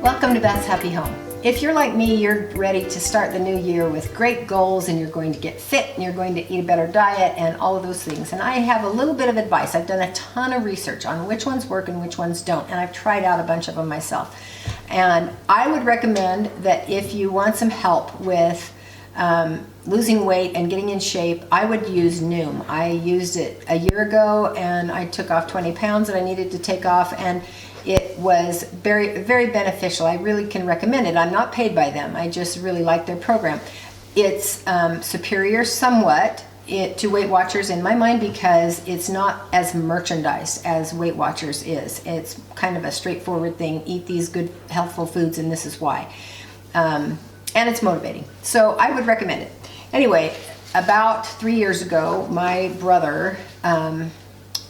Welcome to Beth's Happy Home. If you're like me, you're ready to start the new year with great goals and you're going to get fit and you're going to eat a better diet and all of those things. And I have a little bit of advice. I've done a ton of research on which ones work and which ones don't, and I've tried out a bunch of them myself. And I would recommend that if you want some help with losing weight and getting in shape, I would use Noom. I used it a year ago and I took off 20 pounds that I needed to take off, and it was very, very beneficial. I really can recommend it. I'm not paid by them. I just really like their program. It's superior somewhat to Weight Watchers in my mind because it's not as merchandised as Weight Watchers is. It's kind of a straightforward thing. Eat these good, healthful foods and this is why. And it's motivating. So I would recommend it. Anyway, about 3 years ago, my brother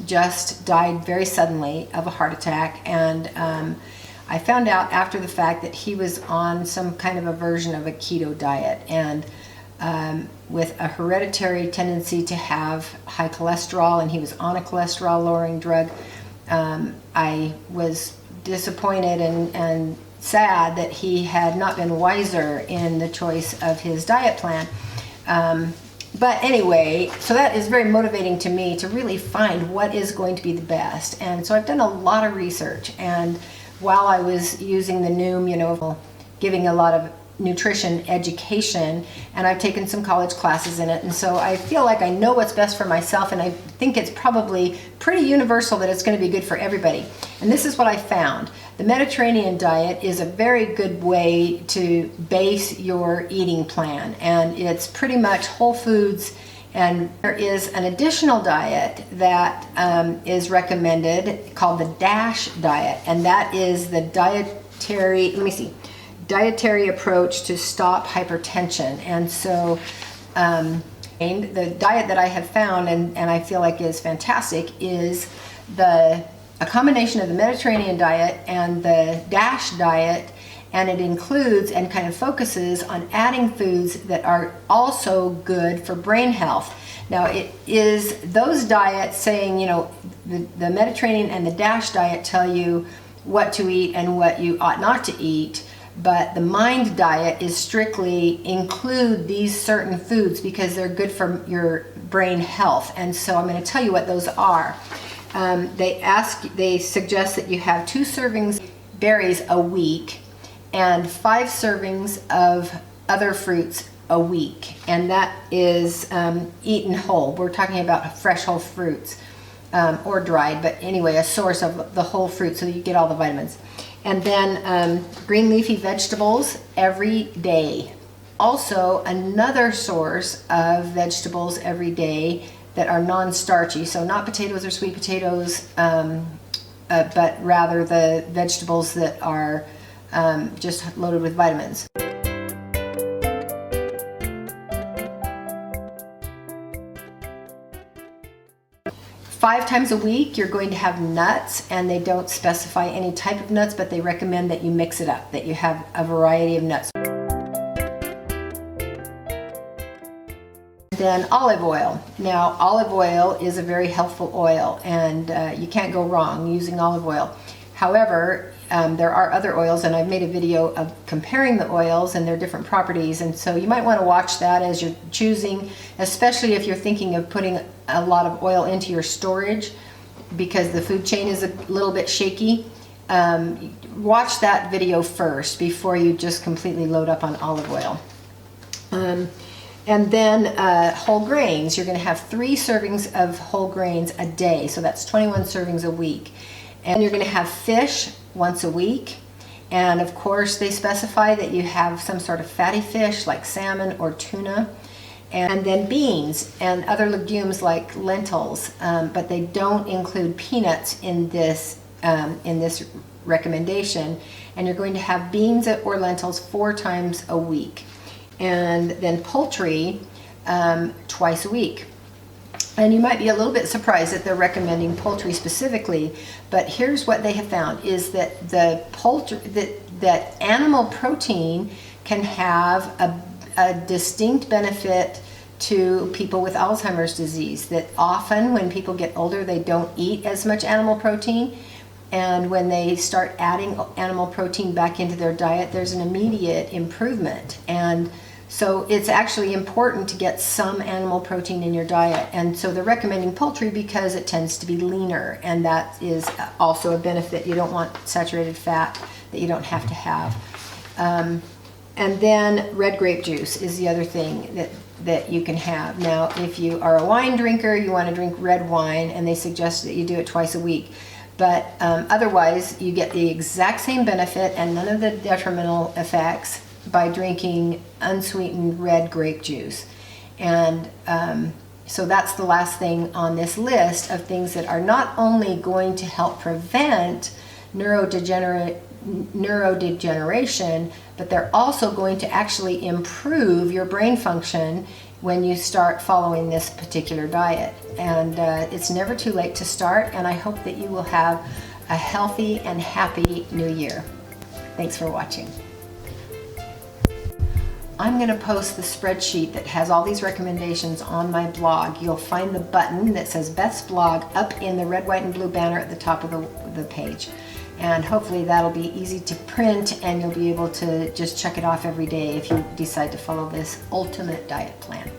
just died very suddenly of a heart attack, and I found out after the fact that he was on some kind of a version of a keto diet, and with a hereditary tendency to have high cholesterol, and he was on a cholesterol lowering drug. I was disappointed and sad that he had not been wiser in the choice of his diet plan. But anyway, so that is very motivating to me to really find what is going to be the best. And so I've done a lot of research, and while I was using the Noom, giving a lot of nutrition education, and I've taken some college classes in it, and so I feel like I know what's best for myself, and I think it's probably pretty universal that it's going to be good for everybody. And this is what I found. The Mediterranean diet is a very good way to base your eating plan, and it's pretty much whole foods. And there is an additional diet that is recommended called the DASH diet, and that is the dietary approach to stop hypertension. And so the diet that I have found and I feel like is fantastic is a combination of the Mediterranean diet and the DASH diet, and it includes and kind of focuses on adding foods that are also good for brain health. Now, it is those diets saying, the Mediterranean and the DASH diet tell you what to eat and what you ought not to eat, but the Mind diet is strictly include these certain foods because they're good for your brain health. And so I'm going to tell you what those are. They suggest that you have 2 servings of berries a week and 5 servings of other fruits a week, and that is eaten whole. We're talking about fresh whole fruits or dried, but anyway, a source of the whole fruit so that you get all the vitamins. And then green leafy vegetables every day. Also, another source of vegetables every day that are non-starchy, so not potatoes or sweet potatoes, but rather the vegetables that are just loaded with vitamins. 5 times a week, you're going to have nuts, and they don't specify any type of nuts, but they recommend that you mix it up, that you have a variety of nuts. Then olive oil. Now, olive oil is a very healthful oil, and you can't go wrong using olive oil. However, there are other oils, and I've made a video of comparing the oils and their different properties, and so you might want to watch that as you're choosing, especially if you're thinking of putting a lot of oil into your storage because the food chain is a little bit shaky. Watch that video first before you just completely load up on olive oil. And then whole grains. You're going to have 3 servings of whole grains a day, so that's 21 servings a week. And you're going to have fish once a week, and of course they specify that you have some sort of fatty fish like salmon or tuna, and then beans and other legumes like lentils, but they don't include peanuts in this recommendation. And you're going to have beans or lentils 4 times a week, and then poultry twice a week. And you might be a little bit surprised that they're recommending poultry specifically, but here's what they have found is that that animal protein can have a distinct benefit to people with Alzheimer's disease, that often when people get older they don't eat as much animal protein, And when they start adding animal protein back into their diet, there's an immediate improvement. And so it's actually important to get some animal protein in your diet. And so they're recommending poultry because it tends to be leaner, and that is also a benefit. You don't want saturated fat that you don't have to have. And then red grape juice is the other thing that you can have. Now, if you are a wine drinker, you want to drink red wine, and they suggest that you do it twice a week. But otherwise, you get the exact same benefit and none of the detrimental effects by drinking unsweetened red grape juice. And so that's the last thing on this list of things that are not only going to help prevent neurodegeneration, but they're also going to actually improve your brain function when you start following this particular diet. And it's never too late to start, and I hope that you will have a healthy and happy new year. Thanks for watching. I'm going to post the spreadsheet that has all these recommendations on my blog. You'll find the button that says Beth's Blog up in the red, white, and blue banner at the top of the page. And hopefully that'll be easy to print, and you'll be able to just check it off every day if you decide to follow this ultimate diet plan.